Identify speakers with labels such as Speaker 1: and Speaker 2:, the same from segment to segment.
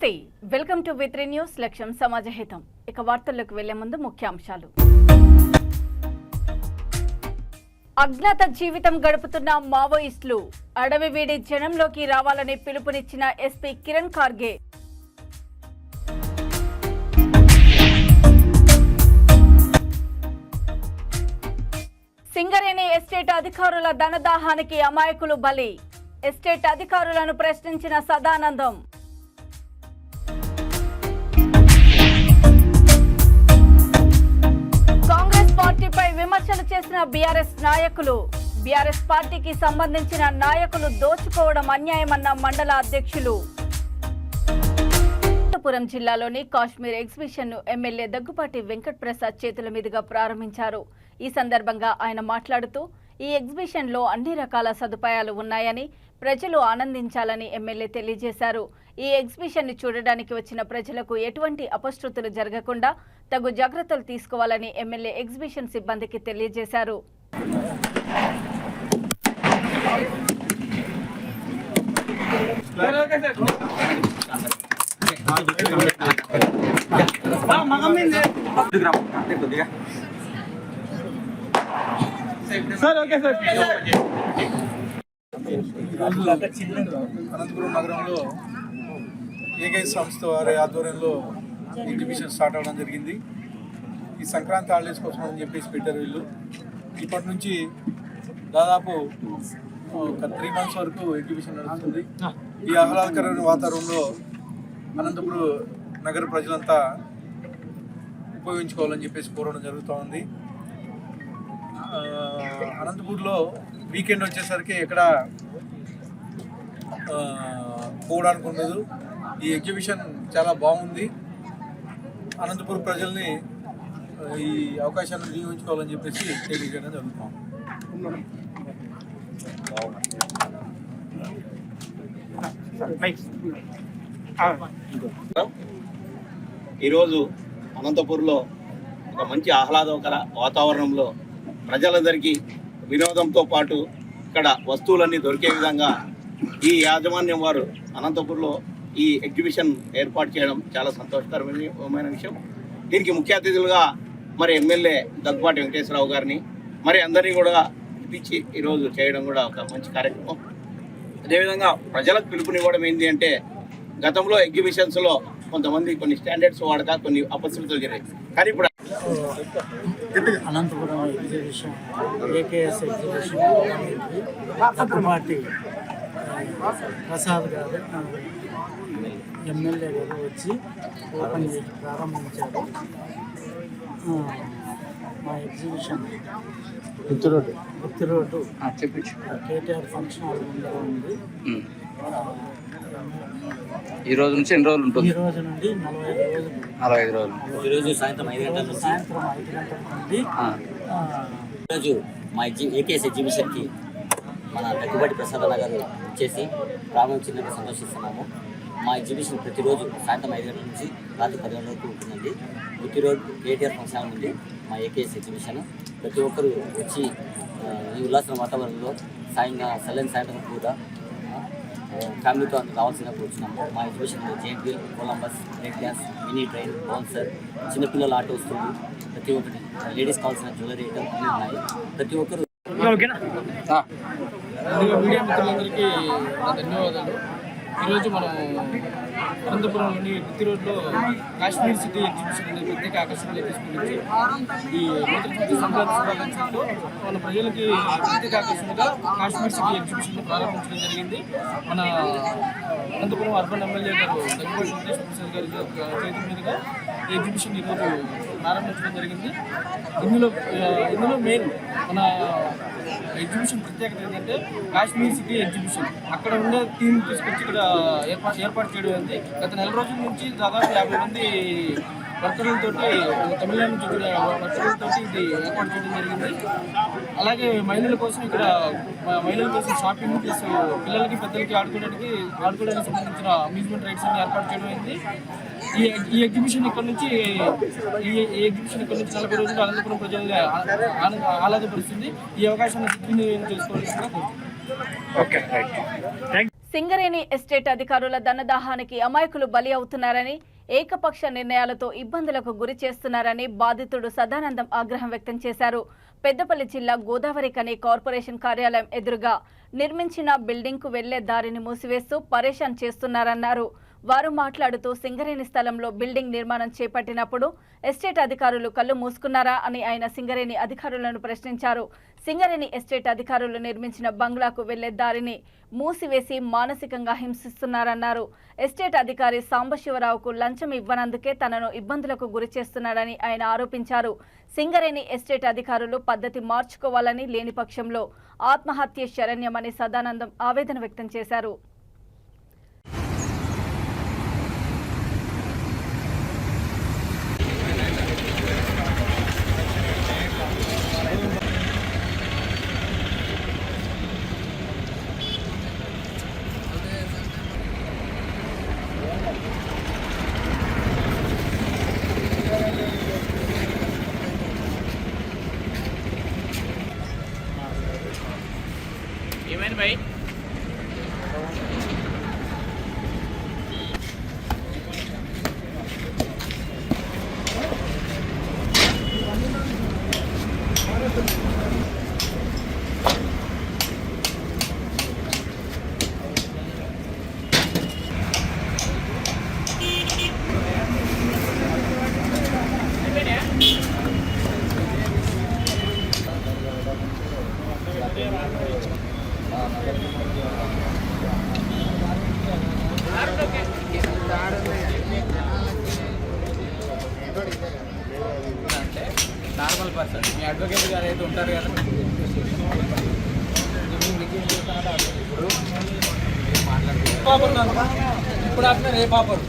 Speaker 1: నమస్తే welcome to వి3 news లక్ష్యం సమాజహితం ఇక వార్తల్లోకి వెళ్లే ముందు ముఖ్యాంశాలు అజ్ఞాత జీవితం గడుపుతున్న మావోయిస్టులు అడవి వీడి జనంలోకి రావాలని పిలుపునిచ్చిన ఎస్పీ కిరణ్ ఖార్గే సింగరేణి ఎస్టేట్ అధికారుల ధనదాహానికి అమాయకులు బలి ఎస్టేట్ అధికారులను ప్రశ్నించిన సదానందం కాంగ్రెస్ పార్టీపై విమర్శలు చేసిన బీఆర్ఎస్ నాయకులు బీఆర్ఎస్ పార్టీకి సంబంధించిన నాయకులు దోచుకోవడం అన్యాయమన్న మండల అధ్యక్షులు అనంతపురం జిల్లాలోని కాశ్మీర్ ఎగ్జిబిషన్ ను ఎమ్మెల్యే దగ్గుపాటి వెంకట్ ప్రసాద్ చేతుల మీదుగా ప్రారంభించారు. ఈ సందర్భంగా ఆయన మాట్లాడుతూ ఈ ఎగ్జిబిషన్ లో అన్ని రకాల సదుపాయాలు ఉన్నాయని ప్రజలు ఆనందించాలని ఎమ్మెల్యే తెలియజేశారు. ఈ ఎగ్జిబిషన్ ని చూడడానికి వచ్చిన ప్రజలకు ఎటువంటి అపశృతులు జరగకుండా తగు జాగ్రత్తలు తీసుకోవాలని ఎమ్మెల్యే ఎగ్జిబిషన్ సిబ్బందికి తెలియజేశారు.
Speaker 2: అనంతపురం నగరంలో ఏకైక సంస్థ వారి ఆధ్వర్యంలో ఎగ్జిబిషన్ స్టార్ట్ అవ్వడం జరిగింది. ఈ సంక్రాంతి హాలిడేస్ కోసం అని చెప్పేసి పెట్టారు వీళ్ళు. ఇప్పటి నుంచి దాదాపు ఒక 3 months వరకు ఎగ్జిబిషన్ నడుస్తుంది. ఈ ఆహ్లాదకరమైన వాతావరణంలో అనంతపురం నగర ప్రజలంతా ఉపయోగించుకోవాలని చెప్పేసి కోరడం జరుగుతూ ఉంది. అనంతపూర్లో వీకెండ్ వచ్చేసరికి ఎక్కడ పోవడానికి ఉండదు. ఈ ఎగ్జిబిషన్ చాలా బాగుంది. అనంతపూర్ ప్రజల్ని ఈ అవకాశాన్ని వినియోగించుకోవాలని చెప్పేసి తెలియజేయడం జరుగుతాం.
Speaker 3: ఈరోజు అనంతపూర్లో ఒక మంచి ఆహ్లాదకర వాతావరణంలో ప్రజలందరికీ వినోదంతో పాటు ఇక్కడ వస్తువులన్నీ దొరికే విధంగా ఈ యాజమాన్యం వారు అనంతపూర్లో ఈ ఎగ్జిబిషన్ ఏర్పాటు చేయడం చాలా సంతోషకరమైన విషయం. దీనికి ముఖ్య అతిథులుగా మరి ఎమ్మెల్యే దగ్గుపాటి వెంకటేశ్వరరావు గారిని మరి అందరినీ కూడా పిలిపించి ఈరోజు చేయడం కూడా ఒక మంచి కార్యక్రమం. అదేవిధంగా ప్రజలకు పిలుపునివ్వడం ఏంటి అంటే గతంలో ఎగ్జిబిషన్స్లో కొంతమంది కొన్ని స్టాండర్డ్స్ వాడక కొన్ని అపశృతులు జరిగాయి. కానీ ఇప్పుడు
Speaker 4: Anantapuram exhibition AKS exhibition Daggubati Prasad గారు ఎమ్మెల్యే గారు వచ్చి ఓపెన్ చేసి ప్రారంభించారు. మా exhibition Gooty road KTR function hall ముందర ఉంది.
Speaker 5: ఈ రోజు నుంచి ఎన్ని రోజులు ఉంటుంది?
Speaker 4: ఈ రోజు నుండి 45 రోజులు.
Speaker 6: ఈరోజు సాయంత్రం 5 గంటల
Speaker 4: నుండి
Speaker 6: ఈరోజు మా ఏకేఎస్ ఎగ్జిబిషన్కి మన దగ్గుబాటి ప్రసాద్ అన్న గారు వచ్చేసి ప్రారంభించినందుకు సంతోషిస్తున్నాము. మా ఎగ్జిబిషన్ ప్రతిరోజు సాయంత్రం 5 గంటల నుంచి రాత్రి 10 గంటల వరకు ఉంటుందండి. ప్రతిరోజు కేటీఆర్ ఫంక్షన్ ఉంది మా ఏకేఎస్ ఎగ్జిబిషన్. ప్రతి ఒక్కరూ వచ్చి ఈ ఉల్లాసన వాతావరణంలో సాయంత్రం కూడా ఫ్యామిలీతో అందుకు కావాల్సిన కూర్చున్నాము. మా ఎగ్జిబిషన్లో giant wheel, Columbus, break dance, mini train, bouncer, చిన్నపిల్లల ఆట వస్తువులు ప్రతి ఒక్కటి, లేడీస్ కావాల్సిన జ్యువెలరీ ఐటమ్ అన్నీ ఉన్నాయి. ప్రతి ఒక్కరు
Speaker 7: మీడియా మిత్రులందరికీ ధన్యవాదాలు. ఈరోజు మనం అనంతపురంలోని గుత్తి రోడ్లో కాశ్మీర్ సిటీ ఎగ్జిబిషన్ అనే ప్రత్యేక ఆకర్షణలో తీసుకుని ఈ నూతన సంక్రాంతి శుభాకాంక్షలతో మన ప్రజలకి ప్రత్యేక ఆకర్షణగా కాశ్మీర్ సిటీ ఎగ్జిబిషన్ ప్రారంభించడం జరిగింది. మన అనంతపురం అర్బన్ ఎమ్మెల్యే గారు దగ్గుబాటి వెంకటేశ్వర ప్రసాద్ గారి చేతుల మీదుగా ఈ ఎగ్జిబిషన్ ఈరోజు ప్రారంభించడం జరిగింది. ఇందులో మెయిన్ మన ఎగ్జిబిషన్ ప్రత్యేకత ఏంటంటే కాశ్మీర్ సిటీ ఎగ్జిబిషన్. అక్కడ ఉండే టీం తీసుకొచ్చి ఇక్కడ ఏర్పాటు చేయడం ఉంది. గత 4 రోజుల నుంచి దాదాపు 50 మంది వర్కర్లతో తమిళనాడు నుంచి వర్కర్లతో ఇది ఏర్పాటు చేయడం జరిగింది. అలాగే మహిళల కోసం ఇక్కడ మహిళల కోసం షాపింగ్ ప్లస్ పిల్లలకి పెద్దలకి ఆడుకోవడానికి సంబంధించిన అమ్యూజ్మెంట్ రైడ్స్ అన్ని ఏర్పాటు చేయడం అయింది. ఈ ఎగ్జిబిషన్ ఇక్కడ నుంచి 40 రోజులు అనంతపురం ప్రజల్ని ఆహ్లాదపరుస్తుంది. ఈ అవకాశాన్ని సద్వినియోగం చేసుకోవాల్సిందిగా కోరుతున్నాను.
Speaker 1: సింగరేణి ఎస్టేట్ అధికారుల ధనదాహానికి అమాయకులు బలి అవుతున్నారని, ఏకపక్ష నిర్ణయాలతో ఇబ్బందులకు గురి చేస్తున్నారని బాధితుడు సదానందం ఆగ్రహం వ్యక్తం చేశారు. పెద్దపల్లి జిల్లా గోదావరి కని కార్పొరేషన్ కార్యాలయం ఎదురుగా నిర్మించిన బిల్డింగ్కు వెళ్లే దారిని మూసివేస్తూ పరేషాన్ చేస్తున్నారన్నారు. వారు మాట్లాడుతూ సింగరేణి స్థలంలో బిల్డింగ్ నిర్మాణం చేపట్టినప్పుడు ఎస్టేట్ అధికారులు కళ్ళు మూసుకున్నారా అని ఆయన సింగరేణి అధికారులను ప్రశ్నించారు. సింగరేణి ఎస్టేట్ అధికారులు నిర్మించిన బంగ్లాకు వెళ్లే దారిని మూసివేసి మానసికంగా హింసిస్తున్నారన్నారు. ఎస్టేట్ అధికారి సాంబశివరావుకు లంచం ఇవ్వనందుకే తనను ఇబ్బందులకు గురి చేస్తున్నాడని ఆయన ఆరోపించారు. సింగరేణి ఎస్టేట్ అధికారులు పద్ధతి మార్చుకోవాలని, లేని పక్షంలో ఆత్మహత్య శరణ్యమని సదానందం ఆవేదన వ్యక్తం చేశారు.
Speaker 7: ఏమైంది భాయ్? నార్మల్ పర్సన్ మీ అడ్వకేట్ గారు అయితే ఉంటారు కదా, ఇప్పుడు అంటున్నారు ఏ పాపరు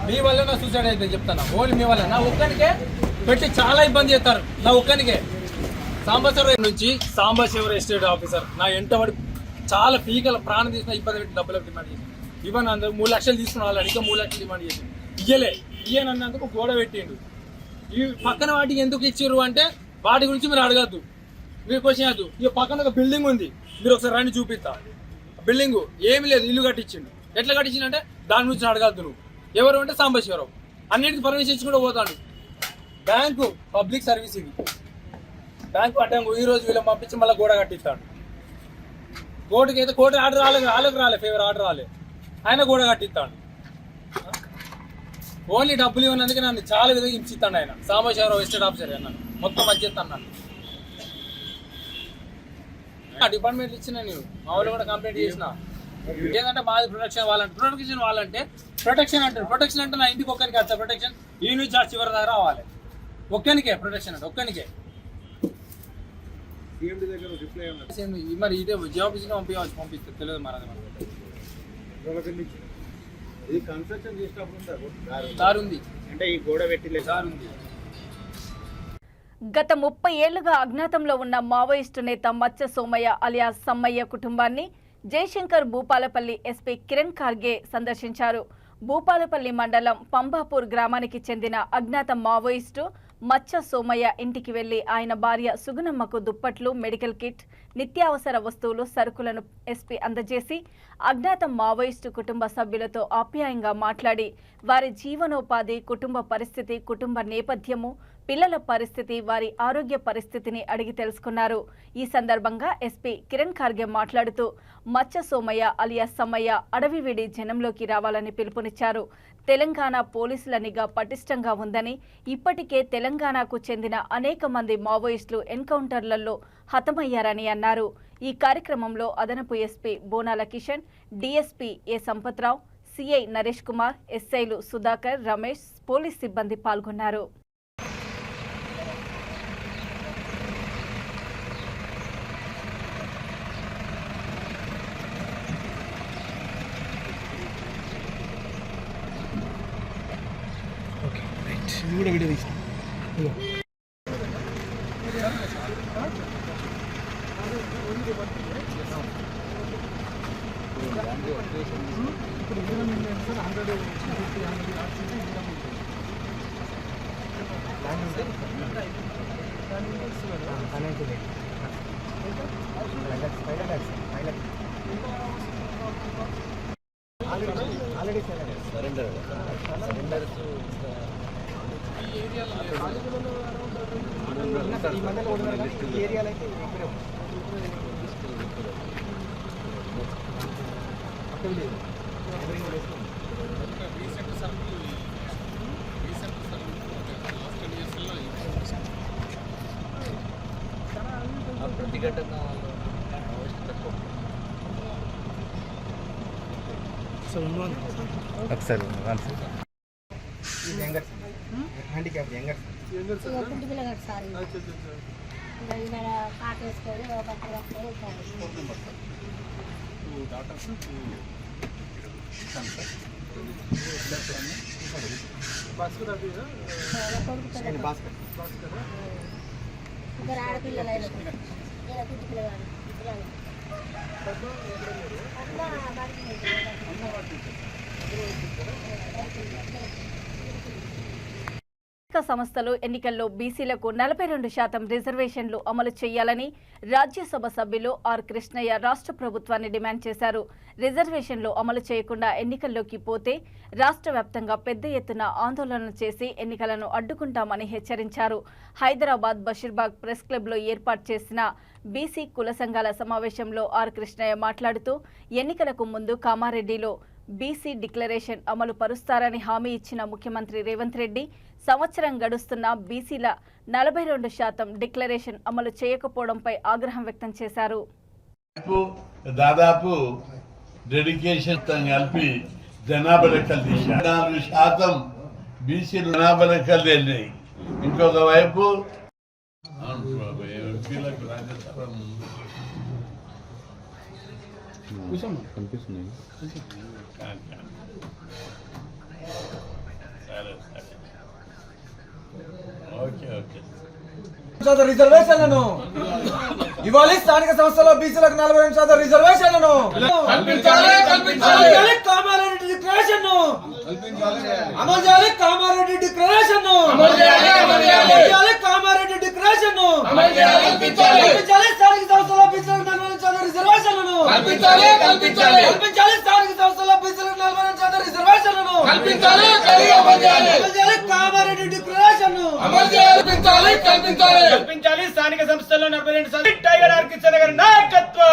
Speaker 7: మీ వల్ల నా సూసైడ్ అయితే చెప్తాను. ఓన్లీ మీ వల్ల నా ఒక్కనికే పెట్టి చాలా ఇబ్బంది చేస్తారు. నా ఒక్కనికే సాంబశివరావు నుంచి సాంబశివరావు ఎస్టేట్ ఆఫీసర్ నా ఎంటబడి చాలా పీకల ప్రాణం తీసిన ఇబ్బంది పెట్టి డబ్బులకు డిమాండ్ చేసి ఇవ్వను. అందరూ 3 లక్షలు తీసుకున్న వాళ్ళు ఇంకా 3 లక్షలు డిమాండ్ చేసి ఇయ్యనన్నందుకు గోడ పెట్టిండు. ఈ పక్కన వాటికి ఎందుకు ఇచ్చారు అంటే వాటి గురించి మీరు అడగద్దు, మీరు క్వశ్చన్ అద్దు. ఈ పక్కన ఒక బిల్డింగ్ ఉంది, మీరు ఒకసారి రండి చూపిస్తా. బిల్డింగ్ ఏమి లేదు, ఇల్లు కట్టించిండు. ఎట్లా కట్టించిండంటే దాని గురించి అడగద్దు. నువ్వు ఎవరు అంటే సాంబశివరావు అన్నిటికీ పర్మిషన్ ఇచ్చి కూడా పోతాడు. బ్యాంకు పబ్లిక్ సర్వీస్ ఇది. బ్యాంకు అడ్డంగా ఈ రోజు వీళ్ళని పంపించి మళ్ళీ గోడ కట్టిస్తాడు. కోర్టుకి అయితే కోర్టు ఆర్డర్ రాలే ఫేవర్ ఆర్డర్ రాలే, ఆయన గోడ కట్టిస్తాడు. ఓన్లీ డబ్బులు ఇవ్వనందుకే నన్ను చాలా విధంగా హింసిస్తాడు ఆయన. సాంబశివరావు ఎస్టేట్ ఆఫీసర్ అన్నాను, మొత్తం మధ్యస్తాను. డిపార్ట్మెంట్ ఇచ్చిన నేను మా వాళ్ళు కూడా కంప్లైంట్ చేసిన. ఏంటంటే మాది ప్రొటెక్షన్ వాళ్ళంటే ప్రొటెక్షన్ అంటారు. ప్రొటెక్షన్ అంటే నా ఇంటికి ఒక్కరికి వస్తా ప్రొటెక్షన్, ఈ నుంచి ఆ చివరి దగ్గర రావాలి. ఒక్కనికే ప్రొటెక్షన్ అంటే ఒక్కనికే. మరి ఇదే జాబ్ పంపిస్తే తెలియదు మరి.
Speaker 3: ఇది కన్స్ట్రక్షన్ చేసినప్పుడు
Speaker 7: దారి ఉంది
Speaker 3: అంటే ఈ గోడ పెట్టిలే
Speaker 7: దారి ఉంది.
Speaker 1: గత 30 ఏళ్లుగా అజ్ఞాతంలో ఉన్న మావోయిస్టు నేత మచ్చ సోమయ్య అలియాస్ సమ్మయ్య కుటుంబాన్ని జయశంకర్ భూపాలపల్లి ఎస్పీ కిరణ్ ఖార్గే సందర్శించారు. భూపాలపల్లి మండలం పంబాపూర్ గ్రామానికి చెందిన అజ్ఞాత మావోయిస్టు మచ్చ సోమయ్య ఇంటికి వెళ్లి ఆయన భార్య సుగుణమ్మకు దుప్పట్లు, మెడికల్ కిట్, నిత్యావసర వస్తువులు, సరుకులను ఎస్పీ అందజేసి అజ్ఞాత మావోయిస్టు కుటుంబ సభ్యులతో ఆప్యాయంగా మాట్లాడి వారి జీవనోపాధి, కుటుంబ పరిస్థితి, కుటుంబ నేపథ్యము, పిల్లల పరిస్థితి, వారి ఆరోగ్య పరిస్థితిని అడిగి తెలుసుకున్నారు. ఈ సందర్భంగా ఎస్పీ కిరణ్ ఖార్గే మాట్లాడుతూ మచ్చ సోమయ్య అలియాస్ సమ్మయ్య అడవి వీడి జనంలోకి రావాలని పిలుపునిచ్చారు. తెలంగాణ పోలీసుల నిఘా పటిష్టంగా ఉందని, ఇప్పటికే తెలంగాణకు చెందిన అనేక మంది మావోయిస్టులు ఎన్కౌంటర్లలో హతమయ్యారని అన్నారు. ఈ కార్యక్రమంలో అదనపు ఎస్పీ బోనాల కిషన్, డీఎస్పీ ఏ సంపత్రావు, సిఐ నరేష్ కుమార్, ఎస్ఐలు సుధాకర్, రమేష్, పోలీస్ సిబ్బంది పాల్గొన్నారు.
Speaker 4: కూడా వీడియో తీసిన ఇప్పుడు
Speaker 5: ఒకసారి
Speaker 1: సంస్థలు ఎన్నికల్లో బీసీలకు 42% రిజర్వేషన్లు అమలు చేయాలని రాజ్యసభ సభ్యులు ఆర్ కృష్ణయ్య రాష్ట్ర ప్రభుత్వాన్ని డిమాండ్ చేశారు. రిజర్వేషన్లు అమలు చేయకుండా ఎన్నికల్లోకి పోతే రాష్ట్ర వ్యాప్తంగా పెద్ద ఎత్తున ఆందోళనలు చేసి ఎన్నికలను అడ్డుకుంటామని హెచ్చరించారు. హైదరాబాద్ బషీర్బాగ్ ప్రెస్ క్లబ్లో ఏర్పాటు చేసిన బీసీ కుల సంఘాల సమావేశంలో ఆర్ కృష్ణయ్య మాట్లాడుతూ ఎన్నికలకు ముందు కామారెడ్డిలో బీసీ డిక్లరేషన్ అమలు పరుస్తారని హామీ ఇచ్చిన ముఖ్యమంత్రి రేవంత్ రెడ్డి సంవత్సరం గడుస్తున్న బీసీల 42% డిక్లరేషన్ అమలు చేయకపోవడంపై ఆగ్రహం వ్యక్తం చేశారు.
Speaker 8: దాదాపు డెడికేషన్ కలిపి జనాభా లెక్కలు తీశారు. 4% బీసీలు జనాభా లెక్కలు వెళ్ళినాయి. ఇంకొక వైపు
Speaker 9: రిజర్వేషన్లను ఇవాళ స్థానిక సంస్థలో బీసీలకు 42% రిజర్వేషన్లను కామారెడ్డి డిక్లరేషన్ అమలు చేయాలి. కామారెడ్డి డిక్లరేషన్ కామారెడ్డి డిక్లరేషన్ స్థానిక సంస్థలో బీసీలకు 42% రిజర్వేషన్లను కల్పించాలి. స్థానిక సంస్థలో బీసీలకు 42% రిజర్వేషన్లను కామారెడ్డి డిక్లరేషన్
Speaker 7: కల్పించాలి. స్థానిక సంస్థల్లో 42% టైగర్ ఆర్ కిషన్ గారి నాయకత్వం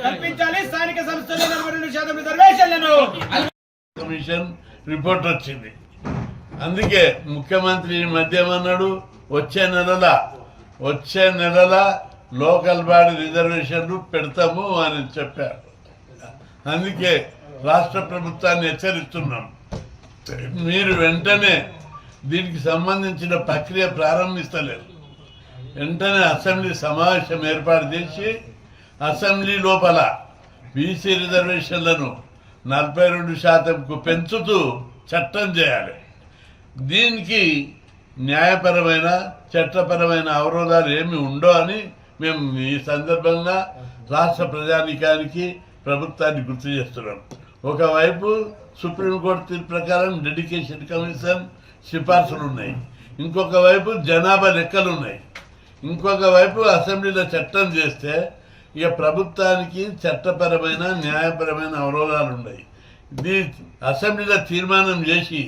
Speaker 7: కల్పించాలి. స్థానిక సంస్థల్లో 42% రిజర్వేషన్లను
Speaker 8: కమిషన్ రిపోర్ట్ వచ్చింది. అందుకే ముఖ్యమంత్రి ఈ మధ్య ఏమన్నాడు, వచ్చే నెలల లోకల్ బాడీ రిజర్వేషన్లు పెడతాము అని చెప్పారు. అందుకే రాష్ట్ర ప్రభుత్వాన్ని హెచ్చరిస్తున్నాం, మీరు వెంటనే దీనికి సంబంధించిన ప్రక్రియ ప్రారంభిస్తలేరు. వెంటనే అసెంబ్లీ సమావేశం ఏర్పాటు చేసి అసెంబ్లీ లోపల బీసీ రిజర్వేషన్లను 42%కు పెంచుతూ చట్టం చేయాలి. దీనికి న్యాయపరమైన చట్టపరమైన అవరోధాలు ఏమి ఉండో అని మేము ఈ సందర్భంగా రాష్ట్ర ప్రజానీకానికి ప్రభుత్వాన్ని గుర్తు చేస్తున్నాం. ఒకవైపు సుప్రీంకోర్టు తీర్పు ప్రకారం డెడికేషన్ కమిషన్ సిఫార్సులు ఉన్నాయి, ఇంకొక వైపు జనాభా లెక్కలు ఉన్నాయి, ఇంకొక వైపు అసెంబ్లీలో చట్టం చేస్తే ఇక ప్రభుత్వానికి చట్టపరమైన న్యాయపరమైన అవరోధాలు ఉన్నాయి. అసెంబ్లీలో తీర్మానం చేసి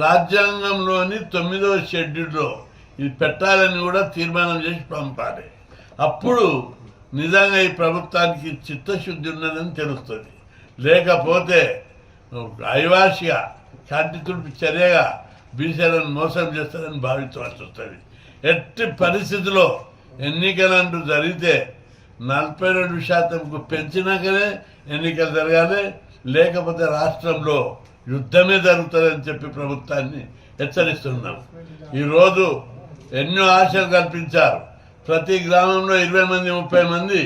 Speaker 8: రాజ్యాంగంలోని 9వ షెడ్యూల్లో ఇది పెట్టాలని కూడా తీర్మానం చేసి పంపాలి. అప్పుడు నిజంగా ఈ ప్రభుత్వానికి చిత్తశుద్ధి ఉన్నదని తెలుస్తుంది. లేకపోతే అయవాసిగా కంటి తుడిపి చర్యగా బీసీలను మోసం చేస్తారని భావించవలసి వస్తుంది. ఎట్టి పరిస్థితిలో ఎన్నికలంటూ జరిగితే 42%కు పెంచినాకనే ఎన్నికలు జరగాలి, లేకపోతే రాష్ట్రంలో యుద్ధమే జరుగుతుందని చెప్పి ప్రభుత్వాన్ని హెచ్చరిస్తున్నాం. ఈరోజు ఎన్నో ఆశలు కల్పించారు. ప్రతి గ్రామంలో 20 మంది 30 మంది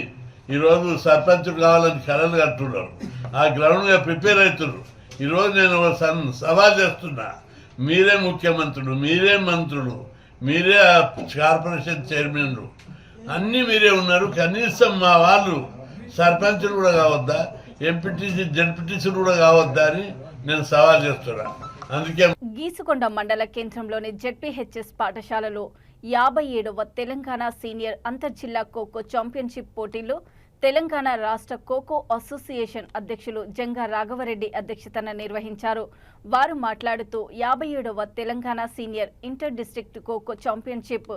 Speaker 8: ఈరోజు సర్పంచులు కావాలని కళలు కట్టున్నారు. ఆ గ్రౌండ్గా ప్రిపేర్ అవుతున్నారు. ఈరోజు నేను సవాల్ చేస్తున్నా, మీరే ముఖ్యమంత్రులు, మీరే మంత్రులు, మీరే కార్పొరేషన్ చైర్మన్లు, అన్నీ మీరే ఉన్నారు. కనీసం మా వాళ్ళు సర్పంచులు కూడా కావద్దా, ఎంపీటీసీ జడ్పీటీసీలు కూడా కావద్దా అని నేను సవాల్ చేస్తున్నా. అందుకే
Speaker 1: గీసుకొండ మండల కేంద్రంలోని జెడ్పీహెచ్ఎస్ పాఠశాలలో 57వ తెలంగాణ సీనియర్ అంతర్జిల్లా ఖోఖో ఛాంపియన్షిప్ పోటీలు తెలంగాణ రాష్ట్ర ఖోఖో అసోసియేషన్ అధ్యక్షులు జంగా రాఘవరెడ్డి అధ్యక్షతన నిర్వహించారు. వారు మాట్లాడుతూ 57వ Telangana senior inter district kho kho championship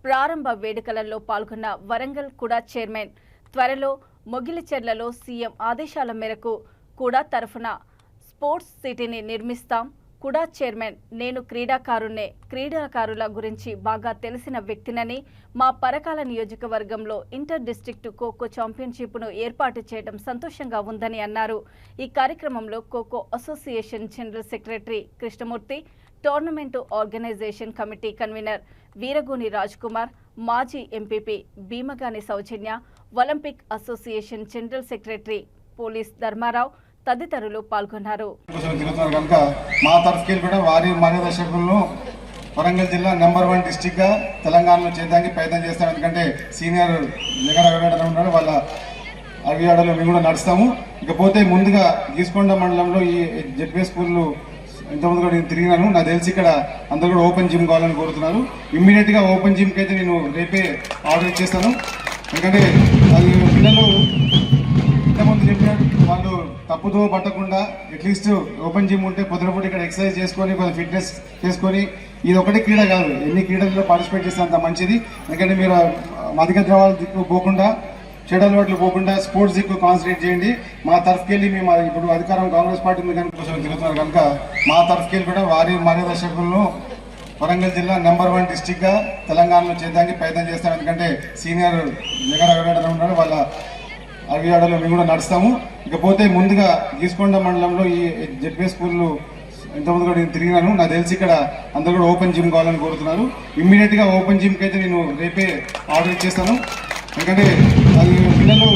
Speaker 1: ప్రారంభ వేడుకలలో పాల్గొన్న వరంగల్ కుడా చైర్మన్ త్వరలో మొగిలిచెర్లలో సీఎం ఆదేశాల మేరకు కుడా తరఫున స్పోర్ట్స్ సిటీని నిర్మిస్తాం. కుడా చైర్మన్ నేను క్రీడాకారుల గురించి బాగా తెలిసిన వ్యక్తినని మా పరకాల నియోజకవర్గంలో ఇంటర్ డిస్ట్రిక్ట్ ఖోఖో ఛాంపియన్షిప్ను ఏర్పాటు చేయడం సంతోషంగా ఉందని అన్నారు. ఈ కార్యక్రమంలో kho kho association general secretary Krishnamurthy, tournament organisation committee convener Veeragoni Raj Kumar, మాజీ MPP Bheemagani Soujanya, Olympic association general secretary police Dharmarao తదితరులు పాల్గొన్నారు.
Speaker 10: కనుక మా తరఫుకి కూడా వారి మార్గదర్శకులను వరంగల్ జిల్లా నెంబర్ 1 డిస్టిక్ గా తెలంగాణలో చేయడానికి ప్రయత్నం చేస్తాం. ఎందుకంటే సీనియర్ జగన్ ఉన్నారు, వాళ్ళ అవియాడలో మేము కూడా నడుస్తాము. ఇకపోతే ముందుగా గీసుకొండ మండలంలో ఈ జెడ్పీ స్కూళ్ళు ఇంతకుముందు కూడా నేను తిరిగినాను. నాకు తెలిసి ఇక్కడ అందరూ కూడా ఓపెన్ జిమ్ కావాలని కోరుతున్నారు. ఇమ్మీడియట్ గా ఓపెన్ జిమ్కి అయితే నేను రేపే ఆర్డర్ ఇచ్చేస్తాను. ఎందుకంటే అది పిల్లలు ఇంతకుముందు చెప్పినట్టు వాళ్ళు తప్పుదో పట్టకుండా అట్లీస్ట్ ఓపెన్ జిమ్ ఉంటే పొద్దునపూట ఇక్కడ ఎక్సర్సైజ్ చేసుకొని కొంచెం ఫిట్నెస్ చేసుకొని, ఇది ఒకటి క్రీడ కాదు, ఎన్ని క్రీడల్లో పార్టిసిపేట్ చేస్తే అంత మంచిది. ఎందుకంటే మీరు మధిక ద్రవాల దిక్కు పోకుండా, చెడు అలవాట్లు పోకుండా స్పోర్ట్స్ దిక్కు కాన్సన్ట్రేట్ చేయండి. మా తరఫుకెళ్ళి మేము ఇప్పుడు అధికారం కాంగ్రెస్ పార్టీ మీద కనుక తిరుగుతున్నారు కనుక మా తరఫుకెళ్ళి కూడా వారి మార్గదర్శకులను వరంగల్ జిల్లా నెంబర్ 1 డిస్టిక్ గా తెలంగాణలో చేయడానికి ప్రయత్నం చేస్తాం. ఎందుకంటే సీనియర్ జగన్ ఉన్నారు, వాళ్ళ అవియాడలో మేము కూడా నడుస్తాము. ఇకపోతే ముందుగా గీసుకొండ మండలంలో ఈ జెడ్పీ స్కూళ్ళు ఇంతకుముందు కూడా నేను తిరిగినాను. నాకు తెలిసి ఇక్కడ అందరూ కూడా ఓపెన్ జిమ్ కావాలని కోరుతున్నారు. ఇమ్మీడియట్ గా ఓపెన్ జిమ్కి అయితే నేను రేపే ఆర్డర్ ఇచ్చేస్తాను. ఎందుకంటే అది పిల్లలు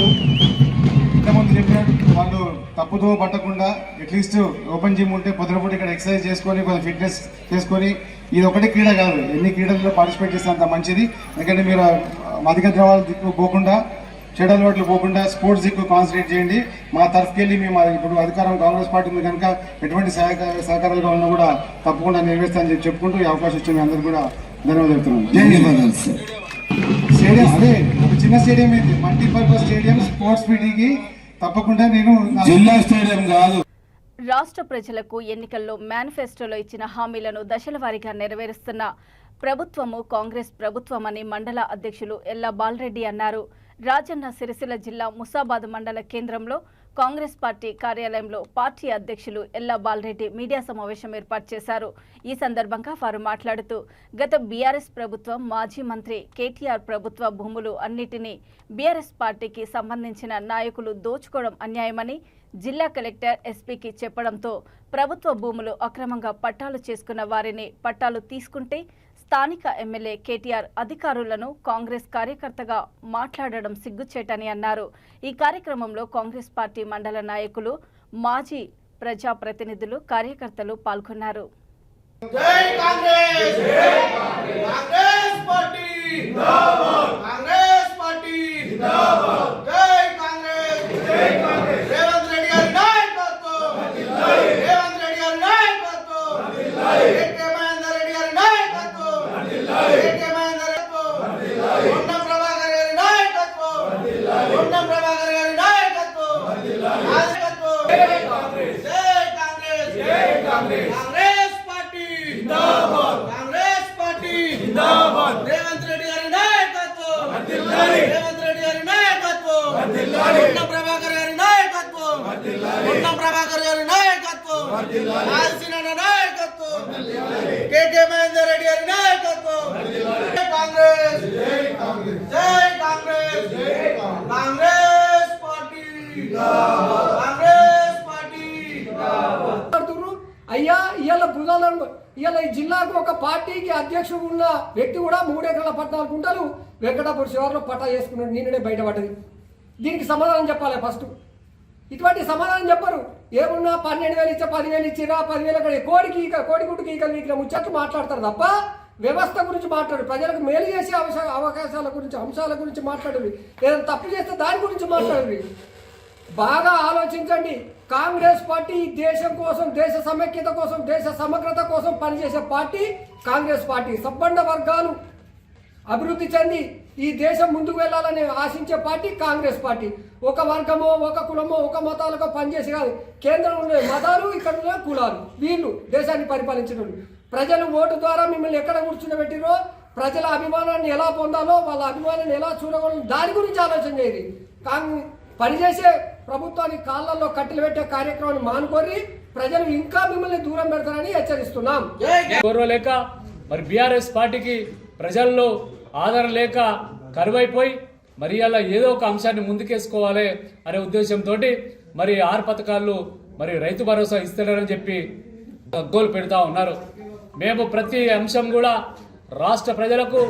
Speaker 10: ఇంతకుముందు చెప్పినట్టు వాళ్ళు తప్పుదో పట్టకుండా అట్లీస్ట్ ఓపెన్ జిమ్ ఉంటే పొద్దునపూట ఇక్కడ ఎక్సర్సైజ్ చేసుకొని కొంచెం ఫిట్నెస్ చేసుకొని, ఇది ఒకటి క్రీడ కాదు, ఎన్ని క్రీడల్లో పార్టిసిపేట్ చేస్తే అంత మంచిది. ఎందుకంటే మీరు మధిక ద్రవాల దిక్కు పోకుండా, చెడు అలవాట్లు పోకుండా స్పోర్ట్స్ దిక్కు కాన్సన్ట్రేట్ చేయండి. మా తరఫుకెళ్ళి మేము ఇప్పుడు అధికారం కాంగ్రెస్ పార్టీ మీద కనుక ఎటువంటి సహకారాలుగా ఉన్నా కూడా తప్పకుండా నెరవేరుస్తానని చెప్పుకుంటూ ఈ అవకాశం ఇచ్చిన అందరూ కూడా ధన్యవాదాలు. స్టేడియం అదే ఒక చిన్న స్టేడియం అయితే మల్టీపర్పస్ స్టేడియం స్పోర్ట్స్ మీటింగ్కి తప్పకుండా నేను జిల్లా స్టేడియం కాదు.
Speaker 1: రాష్ట్ర ప్రజలకు ఎన్నికల్లో మేనిఫెస్టోలో ఇచ్చిన హామీలను దశల వారీగా నెరవేరుస్తున్న ప్రభుత్వము కాంగ్రెస్ ప్రభుత్వమని మండల అధ్యక్షులు ఎల్లా బాలరెడ్డి అన్నారు. రాజన్న సిరిసిల్ల జిల్లా ముసాబాద్ మండల కేంద్రంలో కాంగ్రెస్ పార్టీ కార్యాలయంలో పార్టీ అధ్యక్షులు ఎల్లా బాలరెడ్డి మీడియా సమావేశం ఏర్పాటు చేశారు. ఈ సందర్భంగా వారు మాట్లాడుతూ గత బీఆర్ఎస్ ప్రభుత్వం మాజీ మంత్రి కేటీఆర్ ప్రభుత్వ భూములు అన్నిటినీ బీఆర్ఎస్ పార్టీకి సంబంధించిన నాయకులు దోచుకోవడం అన్యాయమని జిల్లా కలెక్టర్ ఎస్పీకి చెప్పడంతో ప్రభుత్వ భూములు అక్రమంగా పట్టాలు చేసుకున్న వారిని పట్టాలు తీసుకుంటే స్థానిక ఎమ్మెల్యే కేటీఆర్ అధికారులను కాంగ్రెస్ కార్యకర్తగా మాట్లాడడం సిగ్గుచేటని అన్నారు. ఈ కార్యక్రమంలో కాంగ్రెస్ పార్టీ మండల నాయకులు, మాజీ ప్రజాప్రతినిధులు, కార్యకర్తలు పాల్గొన్నారు.
Speaker 9: జై కాంగ్రెస్, జై కాంగ్రెస్ పార్టీ జిందాబాద్, కాంగ్రెస్ పార్టీ జిందాబాద్, జై కాంగ్రెస్, జై కాంగ్రెస్. రేవంత్ రెడ్డి గారి నాయకత్వం వర్ధిల్లాలి, రేవంత్ రెడ్డి గారి నాయకత్వం వర్ధిల్లాలి, కేకే మహేందర్ రెడ్డి గారి నాయకత్వం వర్ధిల్లాలి, కేకే మహేందర్ వర్ధిల్లాలి, పొన్నం ప్రభాకర్ గారి నాయకత్వం వర్ధిల్లాలి, పొన్నం ప్రభాకర్ గారి నాయకత్వం వర్ధిల్లాలి, నాయకత్వం జై కాంగ్రెస్, జై కాంగ్రెస్, జై కాంగ్రెస్. కాంగ్రెస్ పార్టీ జిందాబాద్, కాంగ్రెస్ పార్టీ జిందాబాద్, రేవంత్ రెడ్డి గారి నాయకత్వం వర్ధిల్లాలి, రేవంత్ రెడ్డి గారి నాయకత్వం వర్ధిల్లాలి, పొన్నం ప్రభాకర్ గారి నాయకత్వం వర్ధిల్లాలి, పొన్నం ప్రభాకర్ గారి నాయకత్వం వర్ధిల్లాలి, ఆల్సినన్న నాయకత్వం వర్ధిల్లాలి, కేకే మహేందర్ రెడ్డి గారి నాయకత్వం వర్ధిల్లాలి. జై కాంగ్రెస్, జై కాంగ్రెస్, జై కాంగ్రెస్, జై కాంగ్రెస్ పార్టీ జిందాబాద్, కాంగ్రెస్ పార్టీ జిందాబాద్.
Speaker 11: అయ్యా ఇవాళ బుధాలను ఇవాళ ఈ జిల్లాకు ఒక పార్టీకి అధ్యక్షుడు ఉన్న వ్యక్తి కూడా 3 ఎకరాల 14 గుంటలు వెంకటాపూర్ శివారులో పట్టా చేసుకున్నాడు, నిన్ననే బయటపడ్డది. దీనికి సమాధానం చెప్పాలి ఫస్ట్. ఇటువంటి సమాధానం చెప్పరు. ఏమున్నా 12,000 ఇచ్చా 10,000 ఇచ్చిరా 10,000 అక్కడ కోడిగుడ్డుకి ఈకలు వీకిన ముచ్చట్లు మాట్లాడతారు తప్ప వ్యవస్థ గురించి మాట్లాడు, ప్రజలకు మేలు చేసే అవకాశాల గురించి అంశాల గురించి మాట్లాడండి. ఏదైనా తప్పు చేస్తే దాని గురించి మాట్లాడండి. బాగా ఆలోచించండి. కాంగ్రెస్ పార్టీ ఈ దేశం కోసం, దేశ సమైక్యత కోసం, దేశ సమగ్రత కోసం పనిచేసే పార్టీ కాంగ్రెస్ పార్టీ. సబ్బండ వర్గాలు అభివృద్ధి చెంది ఈ దేశం ముందుకు వెళ్ళాలని ఆశించే పార్టీ కాంగ్రెస్ పార్టీ. ఒక వర్గమో ఒక కులమో ఒక మతాలకో పనిచేసి కాదు. కేంద్రంలో ఉండే మతాలు, ఇక్కడ ఉండే కులాలు, వీళ్ళు దేశాన్ని పరిపాలించడం. ప్రజలు ఓటు ద్వారా మిమ్మల్ని ఎక్కడ కూర్చుండబెట్టిరో, ప్రజల అభిమానాన్ని ఎలా పొందాలో, వాళ్ళ అభిమానాన్ని ఎలా చూడగలను, దాని గురించి ఆలోచన చేయరు. పనిచేసే ప్రభుత్వానికి కాళ్ళల్లో కట్టెలు పెట్టే కార్యక్రమాన్ని మానుకొని ప్రజలు ఇంకా మిమ్మల్ని దూరం పెడతారని హెచ్చరిస్తున్నాం.
Speaker 4: లేక మరి బీఆర్ఎస్ పార్టీకి ప్రజల్లో ఆదరణ లేక కరువైపోయి మరి అలా ఏదో ఒక అంశాన్ని ముందుకేసుకోవాలి అనే ఉద్దేశంతో మరి 6 పథకాలు మరి రైతు భరోసా ఇస్తారని చెప్పి గగ్గోలు పెడతా ఉన్నారు. మేము ప్రతి అంశం కూడా రాష్ట్ర ప్రజలకు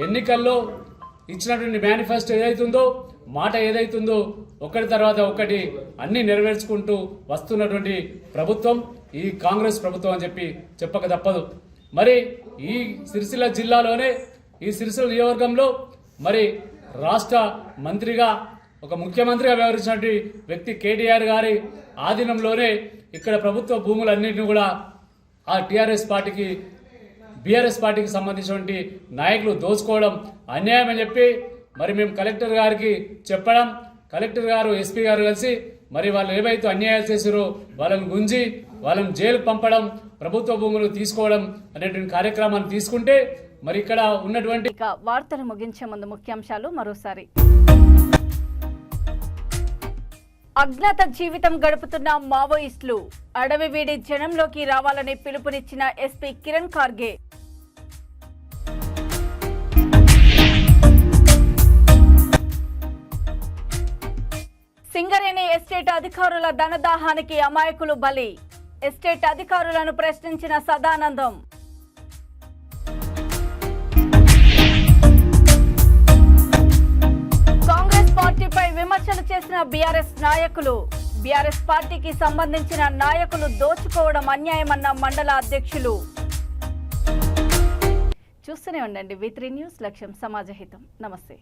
Speaker 4: ఎన్నికల్లో ఇచ్చినటువంటి మేనిఫెస్టో ఏదైతుందో, మాట ఏదైతుందో ఒకటి తర్వాత ఒకటి అన్ని నెరవేర్చుకుంటూ వస్తున్నటువంటి ప్రభుత్వం ఈ కాంగ్రెస్ ప్రభుత్వం అని చెప్పి చెప్పక తప్పదు. మరి ఈ సిరిసిల్ల జిల్లాలోనే, ఈ సిరిసిల్ల నియోజకవర్గంలో మరి రాష్ట్ర మంత్రిగా, ఒక ముఖ్యమంత్రిగా వ్యవహరించినటువంటి వ్యక్తి కేటీఆర్ గారి ఆధీనంలోనే ఇక్కడ ప్రభుత్వ భూములన్నింటినీ కూడా ఆ బీఆర్ఎస్ పార్టీకి సంబంధించినటువంటి నాయకులు దోచుకోవడం అన్యాయం అని చెప్పి మరి మేము కలెక్టర్ గారికి చెప్పడం, కలెక్టర్ గారు, ఎస్పీ గారు కలిసి మరి వాళ్ళు ఏవైతే అన్యాయాలు చేశారో వాళ్ళని గుంజి వాళ్ళని జైలుకు పంపడం, ప్రభుత్వ భూములు తీసుకోవడం అనేటువంటి కార్యక్రమాన్ని తీసుకుంటే మరి ఇక్కడ ఉన్నటువంటి
Speaker 1: వార్తలు ముగించే ముందు ముఖ్యాంశాలు మరోసారి. అజ్ఞాత జీవితం గడుపుతున్న మావోయిస్టులు అడవి వీడి జనంలోకి రావాలని పిలుపునిచ్చిన ఎస్పీ కిరణ్ ఖార్గే. సింగరేణి ఎస్టేట్ అధికారుల ధనదాహానికి అమాయకులు బలి. ఎస్టేట్ అధికారులను ప్రశ్నించిన సదానందం. కాంగ్రెస్ పార్టీపై విమర్శలు చేసిన బీఆర్ఎస్ నాయకులు. బీఆర్ఎస్ పార్టీకి సంబంధించిన నాయకులు దోచుకోవడం అన్యాయమన్న మండల అధ్యక్షులు. చూస్తూనే ఉండండి V3 న్యూస్, లక్ష్యం సమాజహితం. నమస్తే.